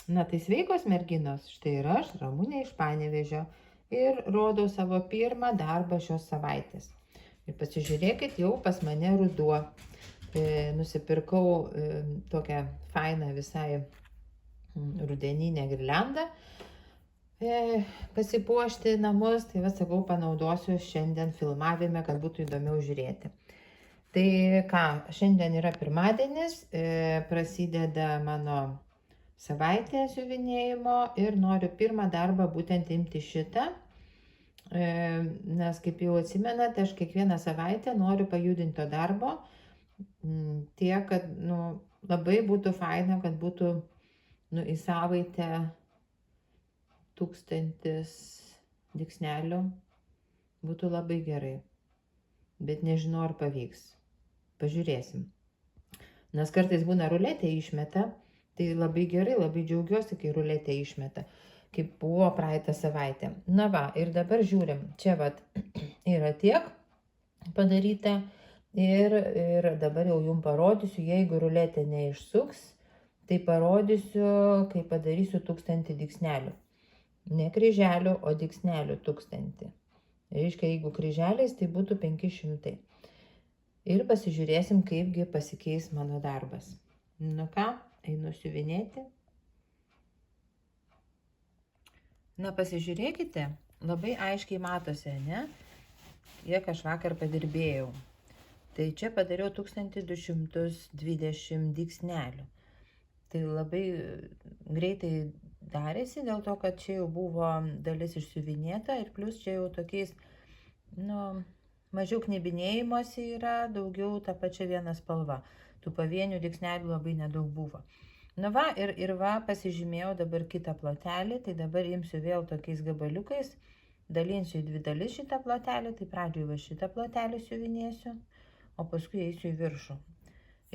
Na tai sveikos merginos, štai ir aš, Ramunė iš Panevėžio, ir rodau savo pirmą darbą šios savaitės. Ir pasižiūrėkit, jau pas mane ruduo. Nusipirkau tokią fainą visai rudeninę girliandą pasipuošti namus, tai va sakau, panaudosiu šiandien filmavime, kad būtų įdomiau žiūrėti. Tai ką, šiandien yra pirmadienis, prasideda mano savaitę siuvinėjimo ir noriu pirmą darbą būtent imti šitą, nes kaip jau atsimenate, aš kiekvieną savaitę noriu pajudinti to darbo, tiek, kad labai būtų faina, kad būtų į savaitę 1000 dygsnelių, būtų labai gerai, bet nežinau, ar pavyks. Pažiūrėsim. Nes kartais būna ruletė išmeta, tai labai gerai, labai džiaugiuosi, kai ruletė išmeta, kaip buvo praeitą savaitę. Na va, ir dabar žiūrim, čia vat yra tiek padaryta ir dabar jau jums parodysiu, jeigu ruletė neišsuks, tai parodysiu, kai padarysiu 1000 dygsnelių. Ne kryželių, o dygsnelių 1000. Reiškia, jeigu kryželiais, tai būtų 500. Ir pasižiūrėsim, kaipgi pasikeis mano darbas. Nu ką, einu siuvinėti. Na pasižiūrėkite, labai aiškiai matosi, ne? Kiek aš vakar padirbėjau. Tai čia padariau 1220 dygsnelių. Tai labai greitai darėsi, dėl to, kad čia jau buvo dalis išsiuvinėta ir plus čia jau tokiais, mažiau knibinėjimosi yra, daugiau tą pačią vieną spalvą. Tų pavienių dygsnelių labai nedaug buvo. Na va, ir va, pasižymėjau dabar kitą plotelį, tai dabar imsiu vėl tokiais gabaliukais, dalinsiu į 2 dalis šitą plotelį, tai pradžioje va šitą plotelį siuvinėsiu, o paskui eisiu į viršų.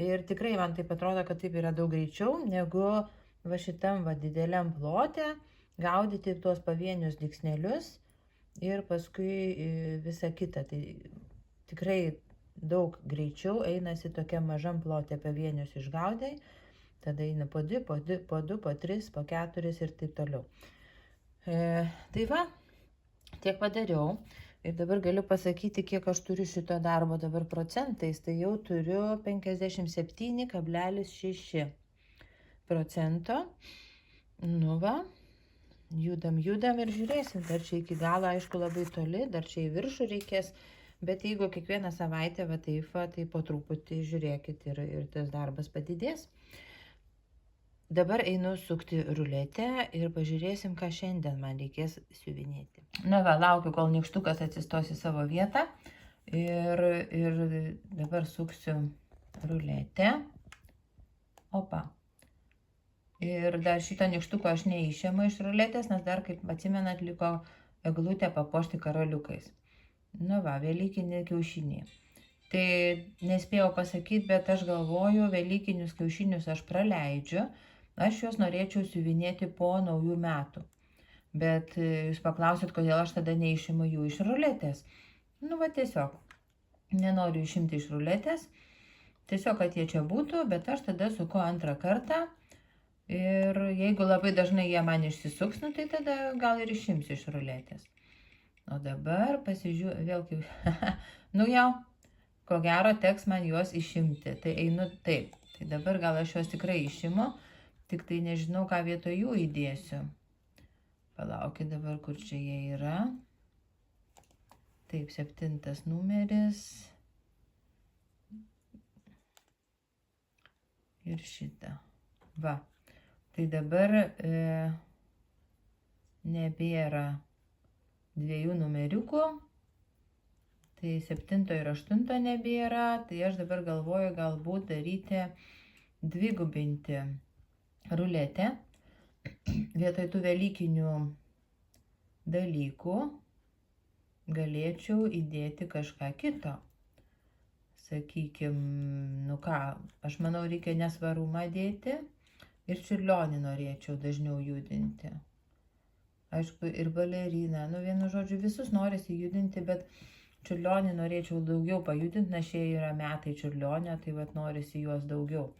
Ir tikrai man taip atrodo, kad taip yra daug greičiau, negu va šitam va dideliam plote gaudyti tuos pavienius dygsnelius ir paskui visą kitą. Tai tikrai daug greičiau einasi tokiam mažam plote pavienius išgaudai, tada eina po 2, po 3, po 4 ir taip toliau. Tai va, tiek padariau. Ir dabar galiu pasakyti, kiek aš turiu šito darbo dabar procentais. Tai jau turiu 57,6%. Nu va, judam ir žiūrėsim. Dar čia iki galo, aišku, labai toli, dar čia į viršų reikės. Bet jeigu kiekvieną savaitę va taip, tai po truputį žiūrėkit ir tas darbas padidės. Dabar einu sukti ruletę ir pažiūrėsim, ką šiandien man reikės siuvinėti. Na va, laukiu, kol nykštukas atsistos į savo vietą. Ir dabar suksiu ruletę. Opa. Ir dar šito nykštuko aš neišimu iš ruletės, nes dar, kaip atsimenat, liko eglutę papuošti karoliukais. Nu va, velykiniai kiaušiniai. Tai nespėjau pasakyti, bet aš galvoju, velykinius kiaušinius aš praleidžiu. Aš juos norėčiau siuvinėti po naujų metų. Bet jūs paklausit, kodėl aš tada neišimu jų iš ruletės. Nu va, tiesiog. Nenoriu išimti iš ruletės. Tiesiog, kad jie čia būtų, bet aš tada suku antrą kartą. Ir jeigu labai dažnai jie man išsisuks, tai tada gal ir išimsiu iš ruletės. O dabar pasižiūrėjau, vėl kaip... Nu jau, ko gero teks man juos išimti. Tai einu taip. Tai dabar gal aš juos tikrai išimu. Tik tai nežinau, ką vietoj jų įdėsiu. Palaukit dabar, kur čia jie yra. Taip, 7 numeris. Ir šitą. Va. Tai dabar nebėra 2 numeriukų. Tai 7 ir 8 nebėra. Tai aš dabar galvoju galbūt daryti dvigubinti ruletę. Vietoj tų velykinių dalykų galėčiau įdėti kažką kito. Sakykime, nu ką, aš manau, reikia nesvarumą dėti ir čiurlionį norėčiau dažniau judinti. Aišku, ir baleriną, nu vienu žodžiu, visus norisi judinti, bet čiurlionį norėčiau daugiau pajudinti, nes šie yra metai čiurlionio, tai vat norisi juos daugiau.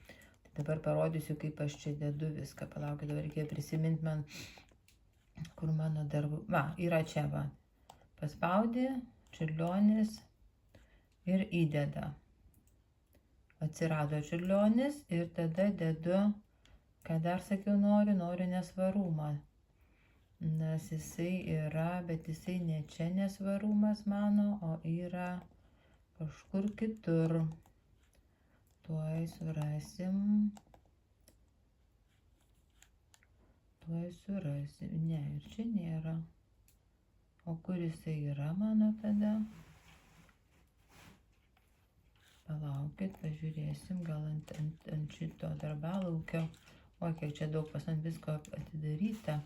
Dabar parodysiu, kaip aš čia dedu viską. Palaukit, dabar reikia prisiminti man, kur mano darbų. Va, yra čia, va. Paspaudė, čiurlionis ir įdeda. Atsirado čiurlionis ir tada dedu, ką dar sakiau, noriu nesvarumą. Nes jisai yra, bet jisai ne čia nesvarumas mano, o yra kažkur kitur. Tuoj surasim. Ne, ir čia nėra. O kur jisai yra mano tada? Palaukit, pažiūrėsim, gal ant šito darbalaukio. O, kiek čia daug pas ant visko atidaryta.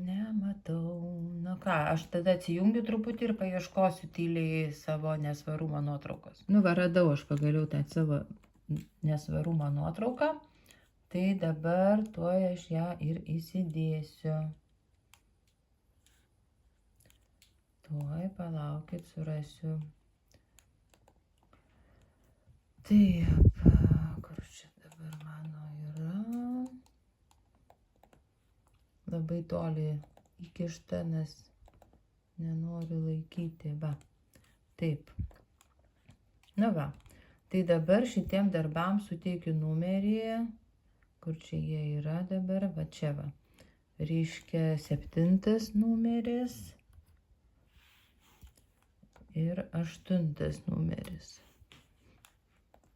Nematau. Nu ką, aš tada atsijungiu truputį ir paieškosiu tyliai savo nesvarumo nuotraukos. Nu va, radau aš pagaliau tą savo nesvarumo nuotrauką. Tai dabar tuoj aš ją ir įsidėsiu. Tuoj, palaukit, surasiu. Taip, kur čia dabar mano yra? Labai toli įkišta, nes nenoriu laikyti. Va, taip. Na va, tai dabar šitiem darbam suteikiu numerį, kur čia jie yra dabar, va čia va. Reiškia 7 numeris ir 8 numeris.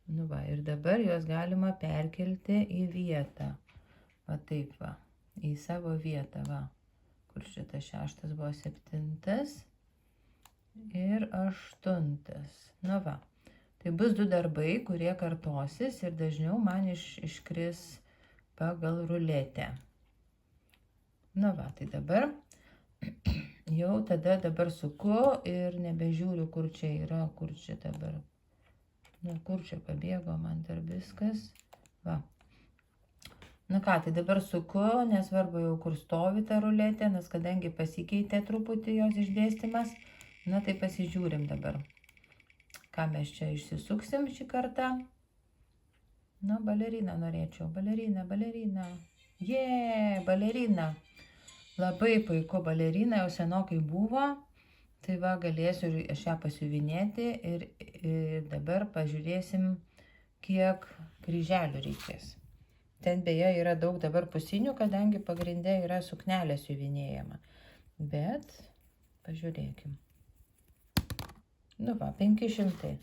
Nu va, ir dabar juos galima perkelti į vietą. Va taip va. Į savo vietą, va, kur šitas 6 buvo 7 ir 8. Na va, tai bus 2 darbai, kurie kartosis ir dažniau man iškris pagal ruletę. Na va, tai dabar jau dabar suku ir nebežiūriu, kur čia yra, kur čia dabar. Nu, kur čia pabėgo man dar viskas. Va. Na ką, tai dabar suku, nesvarbu jau kur stovi ta ruletė, nes kadangi pasikeitė truputį jos išdėstymas, na tai pasižiūrim dabar, ką mes čia išsisuksim šį kartą. Na, baleriną norėčiau, balerina. Balerina. Labai puiku, balerina jau senokai buvo, tai va, galėsiu aš ją pasiuvinėti ir dabar pažiūrėsim, kiek kryželių reikės. Ten beje yra daug dabar pusinių, kadangi pagrinde yra suknelė siuvinėjama. Bet pažiūrėkim. Nu va, 500.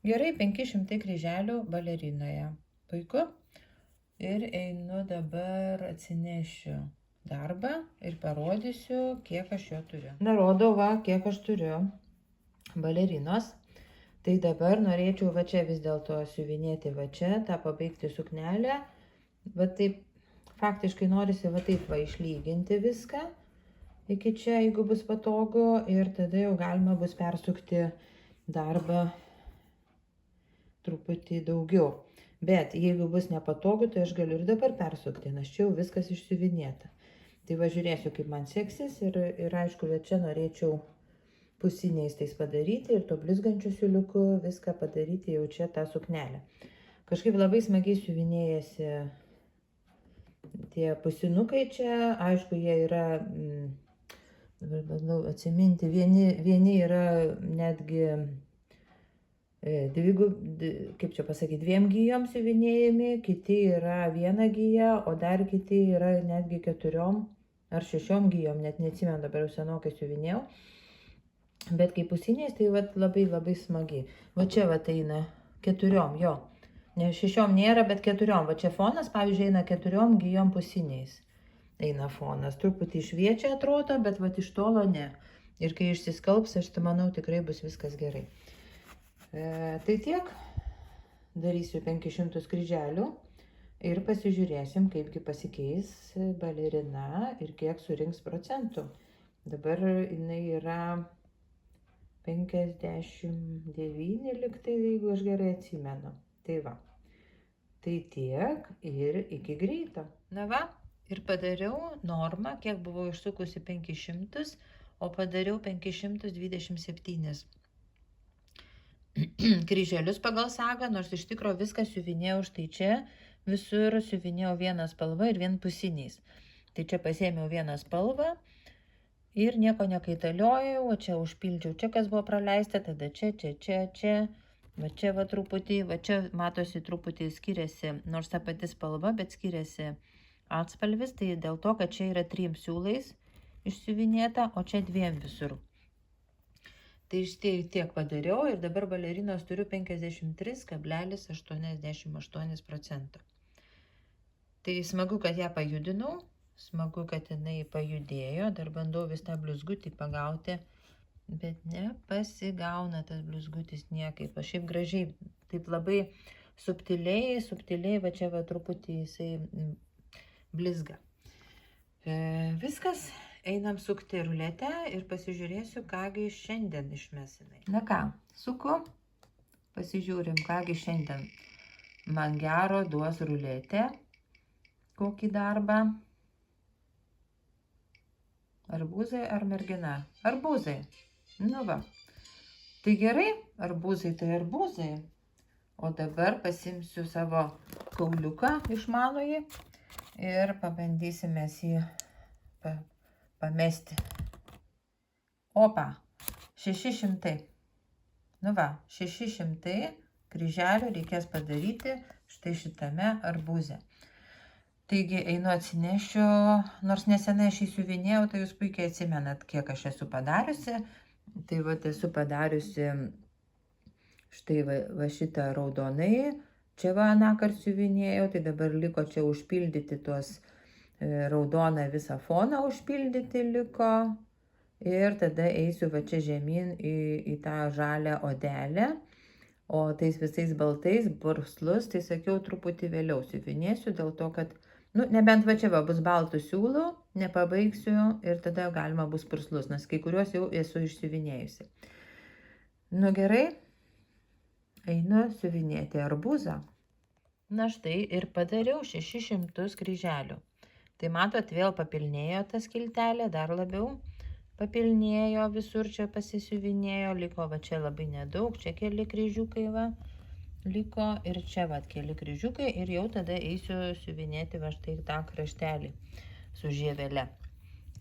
Gerai, 500 kryželių balerinoje. Puiku. Ir einu dabar atsinešiu darbą ir parodysiu, kiek aš jo turiu. Na, rodau va, kiek aš turiu balerinos. Tai dabar norėčiau va čia vis dėlto siuvinėti va čia, tą pabaigti suknelę. Va taip, faktiškai norisi va taip va išlyginti viską iki čia, jeigu bus patogu, ir tada jau galima bus persukti darbą truputį daugiau. Bet jeigu bus nepatogu, tai aš galiu ir dabar persukti, nes čia jau viskas išsiuvinėta. Tai va žiūrėsiu, kaip man seksis ir aišku, va čia norėčiau pusiniais tais padaryti ir to blizgančiu siūliuku viską padaryti jau čia tą suknelę. Kažkaip labai smagiai siuvinėjasi tie pusinukai čia, aišku, jie yra, dabar bandau atsiminti, vieni yra netgi kaip čia pasakyti, 2 gijom siuvinėjami, kiti yra 1 gija, o dar kiti yra netgi 4 ar 6 gijom, net neatsimenu, dabar jau senokai siuvinėjau. Bet kaip pusiniais, tai vat labai smagiai. Va čia vat eina 4, jo. Ne 6 nėra, bet 4. Va čia fonas, pavyzdžiui, eina 4 gijom pusiniais. Eina fonas. Truputį šviečia atrodo, bet vat iš tolo ne. Ir kai išsiskalbs, aš manau, tikrai bus viskas gerai. Tai tiek. Darysiu 500 kryželių ir pasižiūrėsim, kaipgi pasikeis balerina ir kiek surinks procentų. Dabar jinai yra 59 liktai, jeigu aš gerai atsimenu. Tai va, tai tiek ir iki greito. Na va, ir padariau normą, kiek buvau išsukusi 500, o padariau 527. kryželius pagal sagą, nors iš tikro viską siuvinėjau štai čia, visur siuvinėjau vieną spalvą ir vienpusiniais. Tai čia pasėmiau vieną spalvą ir nieko nekaitaliojau, o čia užpildžiau čia, kas buvo praleista, tada čia. Va čia va truputį, va čia matosi truputį skiriasi, nors ta pati spalva, bet skiriasi atspalvis, tai dėl to, kad čia yra 3 siūlais išsiuvinėta, o čia 2 visur. Tai štai tiek padariau ir dabar balerinos turiu 53,88%. Tai smagu, kad ją pajudinau, smagu, kad jinai pajudėjo, dar bandau vis tą blizgutį pagauti, bet nepasigauna tas blizgutis niekaip. Aš šiaip gražiai, taip labai subtiliai, va čia va truputį jisai blizga. Viskas, einam sukti ruletę ir pasižiūrėsiu, kągi šiandien išmesinai. Na ką, suku, pasižiūrim, kągi šiandien man gero duos ruletė, kokį darbą. Arbūzai ar mergina? Arbūzai. Nu va. Tai gerai, arbūzai tai arbūzai. O dabar pasimsiu savo kauliuką išmanųjį ir pabandysime jį pamesti. Opa, 600. Nu va, 600 kryželių reikės padaryti štai šitame arbūze. Taigi einu atsinešiu, nors nesenai aš įsiuvinėjau, tai jūs puikiai atsimenat, kiek aš esu padariusi. Tai va, esu padariusi štai va šitą raudonai, čia va anąkart siuvinėjau, tai dabar liko čia užpildyti tuos raudoną visą foną užpildyti liko. Ir tada eisiu va čia žemyn į tą žalią odelę. O tais visais baltais purslus, tai sakiau, truputį vėliau siuvinėsiu, dėl to, kad nebent va čia va bus baltų siūlų, nepabaigsiu ir tada galima bus purslus, nes kai kuriuos jau esu išsiuvinėjusi. Nu gerai, einu siuvinėti arbūzą. Na štai ir padariau 600 kryželių. Tai matot, vėl papilnėjo ta skiltelė, dar labiau papilnėjo, visur čia pasisiuvinėjo, liko va čia labai nedaug, čia keli kryžiukai va. Liko ir čia va keli kryžiukai ir jau tada eisiu siuvinėti va štai tą kraštelį su žievele.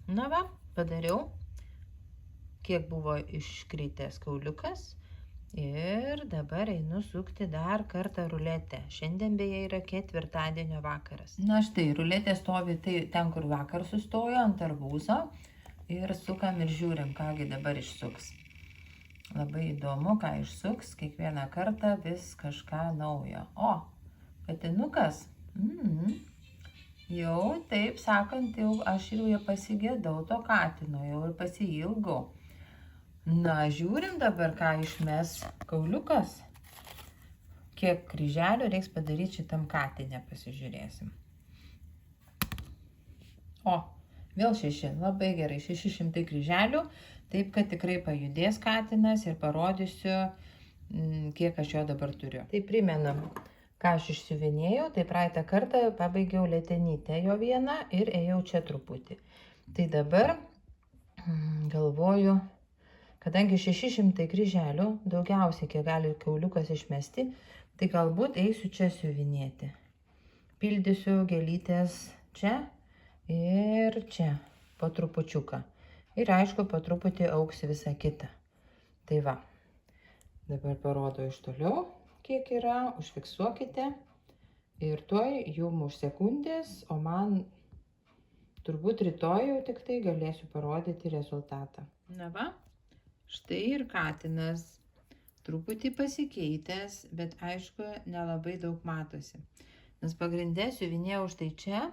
Na va, padariau, kiek buvo iškritęs kauliukas ir dabar einu sukti dar kartą ruletę. Šiandien beje yra ketvirtadienio vakaras. Na štai, ruletė stovi ten, kur vakar sustojo, ant arbūzo ir sukam ir žiūrim, kągi dabar išsuks. Labai įdomu, ką išsuks, kiekvieną kartą vis kažką naujo. O, katinukas. Jau, taip sakant, jau aš jau pasigėdau to katino, jau ir pasiilgau. Na, žiūrim dabar, ką išmes kauliukas. Kiek kryželių reiks padaryti šitam katinę, pasižiūrėsim. O, vėl 6, labai gerai, 600 kryželių. Taip, kad tikrai pajudės katinas ir parodysiu, kiek aš jo dabar turiu. Tai primenu, ką aš išsiuvinėjau, tai praeitą kartą pabaigiau letenytę jo vieną ir ėjau čia truputį. Tai dabar galvoju, kadangi 600 kryželių, daugiausiai kiek gali kauliukas išmesti, tai galbūt eisiu čia siuvinėti. Pildysiu gėlytės čia ir čia, po trupučiuką. Ir aišku, po truputį auks visą kitą. Tai va, dabar parodo iš toliau, kiek yra, užfiksuokite. Ir tuoj jum už sekundės, o man turbūt rytoj jau tik tai galėsiu parodyti rezultatą. Na va, štai ir katinas, truputį pasikeitęs, bet aišku, nelabai daug matosi. Nes pagrindė siuvinėjau štai čia,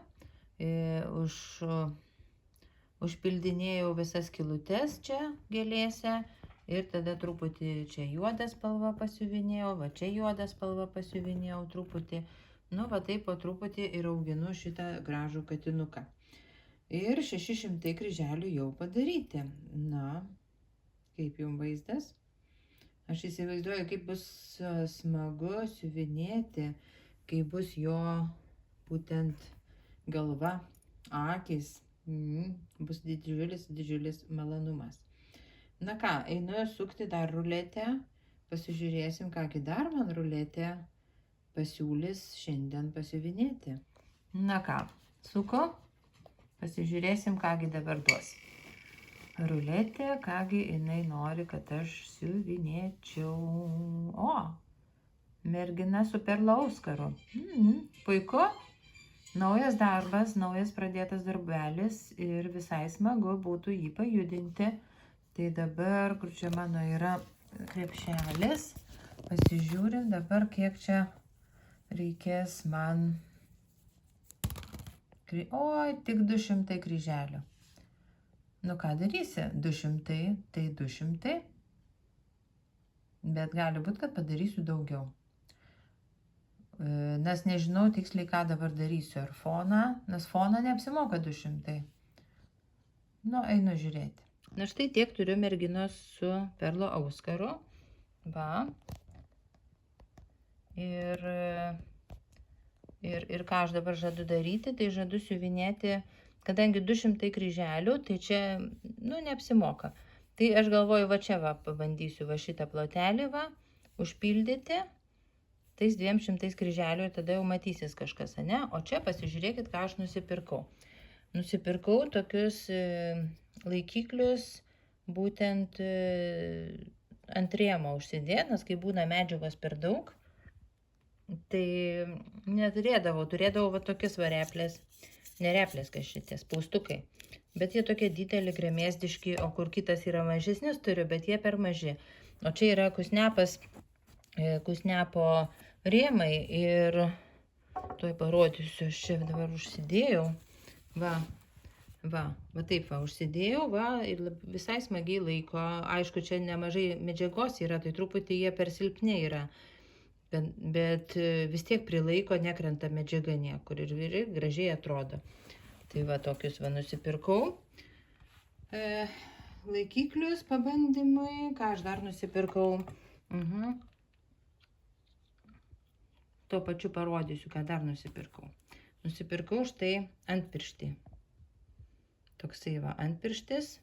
užpildinėjau visas skylutes čia gėlėse ir tada truputį čia juodą spalvą pasiuvinėjau, va čia juodą spalvą pasiuvinėjau truputį. Nu, va taip po truputį ir auginu šitą gražų katinuką. Ir 600 kryželių jau padaryti. Na, kaip jums vaizdas? Aš įsivaizduoju, kaip bus smagu siuvinėti, kai bus jo būtent galva, akys. Bus didžiulis malonumas. Na ką, einu sukti dar ruletę, pasižiūrėsim, kągi dar man ruletė pasiūlys šiandien pasiuvinėti. Na ką, suku, pasižiūrėsim, kągi dabar duos. Ruletė, kągi jinai nori, kad aš siuvinėčiau. O, mergina su perlo auskaru. Puiku. Naujas darbas, naujas pradėtas darbelis ir visai smagu būtų jį pajudinti. Tai dabar, kur čia mano yra krepšelis, pasižiūrim dabar, kiek čia reikės man. Oi, tik 200 kryželių. Nu ką darysi? 200, tai 200. Bet gali būti, kad padarysiu daugiau. Nes nežinau tiksliai, ką dabar darysiu. Ar foną, nes foną neapsimoka 200. Nu, einu žiūrėti. Na štai tiek turiu merginos su perlo auskaru. Va. Ir ką aš dabar žadu daryti, tai žadu siuvinėti, kadangi 200 kryželių, tai čia, nu, neapsimoka. Tai aš galvoju, va čia va, pabandysiu va šitą plotelį va, užpildyti tais 200 kryželių ir tada jau matysis kažkas, ne? O čia pasižiūrėkit, ką aš nusipirkau. Nusipirkau tokius laikiklius, būtent ant rėmo užsidėt, nes kai būna medžiagos per daug, tai turėdavau va tokias va replės, ne replės, kas šitie, spaustukai. Bet jie tokie dideli, gremėzdiški, o kur kitas yra mažesnis turiu, bet jie per maži. O čia yra kusnepo rėmai ir tuoj parodysiu, aš čia dabar užsidėjau. Va taip va, užsidėjau, va, ir visai smagiai laiko. Aišku, čia nemažai medžiagos yra, tai truputį jie per silpni yra. Bet vis tiek prilaiko, nekrenta medžiaga niekur ir gražiai atrodo. Tai va, tokius va nusipirkau. Laikiklius pabandymui, ką aš dar nusipirkau. Tuo pačiu parodysiu, ką dar nusipirkau. Nusipirkau štai antpirštį. Toksai va antpirštis.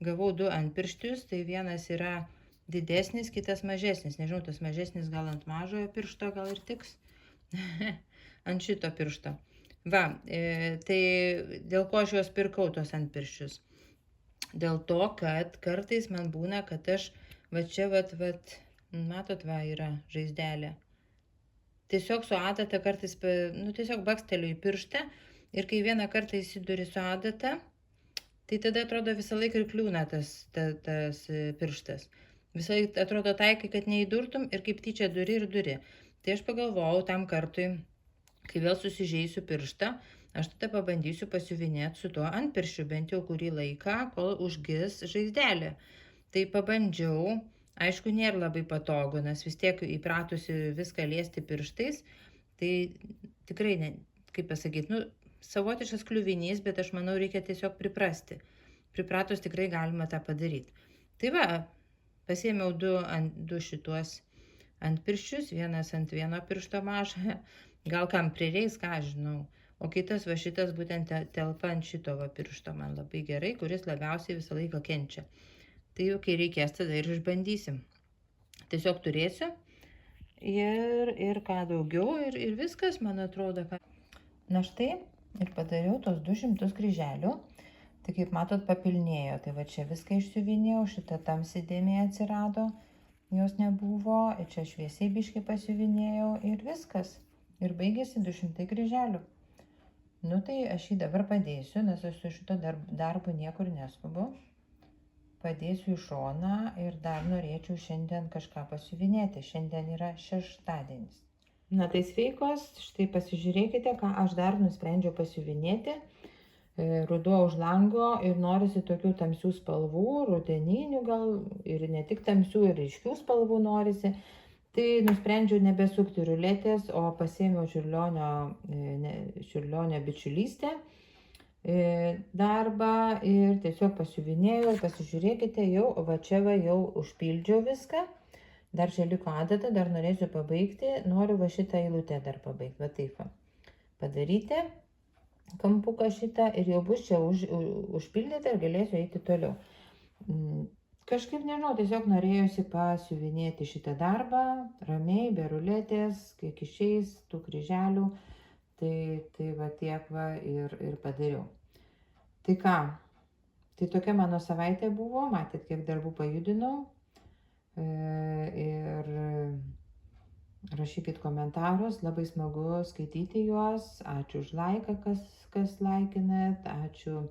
Gavau 2 antpirščius, tai vienas yra didesnis, kitas mažesnis. Nežinau, tas mažesnis gal ant mažojo piršto gal ir tiks. Ant šito piršto. Va, tai dėl ko aš juos pirkau, tos antpirščius? Dėl to, kad kartais man būna, kad aš va čia, matot, va yra žaizdelė. Tiesiog su adata kartais, nu tiesiog baksteliu į pirštą ir kai vieną kartą įsiduri su adata, tai tada atrodo visą laiką ir kliūna tas pirštas. Visą laiką atrodo taikai, kad neįdurtum ir kaip tyčia duri ir duri. Tai aš pagalvojau tam kartui, kai vėl susižeisiu pirštą, aš tada pabandysiu pasiuvinėti su tuo antpirščiu bent jau kurį laiką, kol užgis žaizdelė. Tai pabandžiau. Aišku, nėra labai patogu, nes vis tiek įpratusi viską liesti pirštais, tai tikrai, kaip pasakyti, nu, savotiškas kliuvinys, bet aš manau, reikia tiesiog priprasti. Pripratus tikrai galima tą padaryti. Tai va, pasiėmiau 2 šituos antpirščius, vienas ant vieno piršto mažą, gal kam prireis, ką aš žinau, o kitas va šitas būtent telpa ant šito va piršto man labai gerai, kuris labiausiai visą laiką kenčia. Tai jau kai reikės, tada ir išbandysim. Tiesiog turėsiu ir ką daugiau ir viskas, man atrodo. Na štai, ir padariau tos 200 kryželių. Tai kaip matot, papilnėjo. Tai va čia viską išsiuvinėjau, šitą tamsi dėmė atsirado, jos nebuvo. Ir čia šviesiai biškai pasiuvinėjau ir viskas. Ir baigėsi 200 kryželių. Nu tai aš jį dabar padėsiu, nes aš su šito darbu niekur neskubu. Padėsiu į šoną ir dar norėčiau šiandien kažką pasiuvinėti. Šiandien yra šeštadienis. Na tai sveikos, štai pasižiūrėkite, ką aš dar nusprendžiau pasiuvinėti. Ruduo už lango ir norisi tokių tamsių spalvų, rudeninių gal ir ne tik tamsių, ir ryškių spalvų norisi. Tai nusprendžiau nebesukti ruletės, o pasiėmiau čiurlionio bičiulystę darbą ir tiesiog pasiuvinėjau ir pasižiūrėkite, jau va čia va jau užpildžiau viską. Dar čia liko adata, dar norėsiu pabaigti, noriu va šitą eilutę dar pabaigti, va taip va. Padaryti kampuką šitą ir jau bus čia užpildyta ir galėsiu eiti toliau. Kažkaip nežinau, tiesiog norėjosi pasiuvinėti šitą darbą, ramiai, be ruletės, kiek išeis tų kryželių. Tai va tiek va ir padariau. Tai ką, tai tokia mano savaitė buvo, matėt, kiek darbų pajudinau. Ir rašykit komentarus, labai smagu skaityti juos. Ačiū už laiką, kas laikinat, ačiū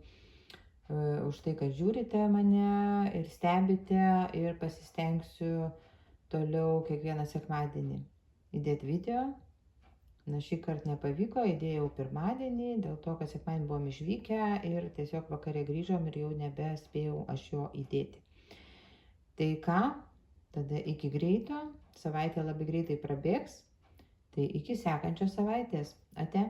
už tai, kad žiūrite mane ir stebite, ir pasistengsiu toliau kiekvieną sekmadienį įdėti video. Na, šį kartą nepavyko, įdėjau pirmadienį, dėl to, kad sekmadienį buvom išvykę ir tiesiog vakarė grįžom ir jau nebespėjau aš jo įdėti. Tai ką, tada iki greito, savaitė labai greitai prabėgs, tai iki sekančios savaitės. Ate.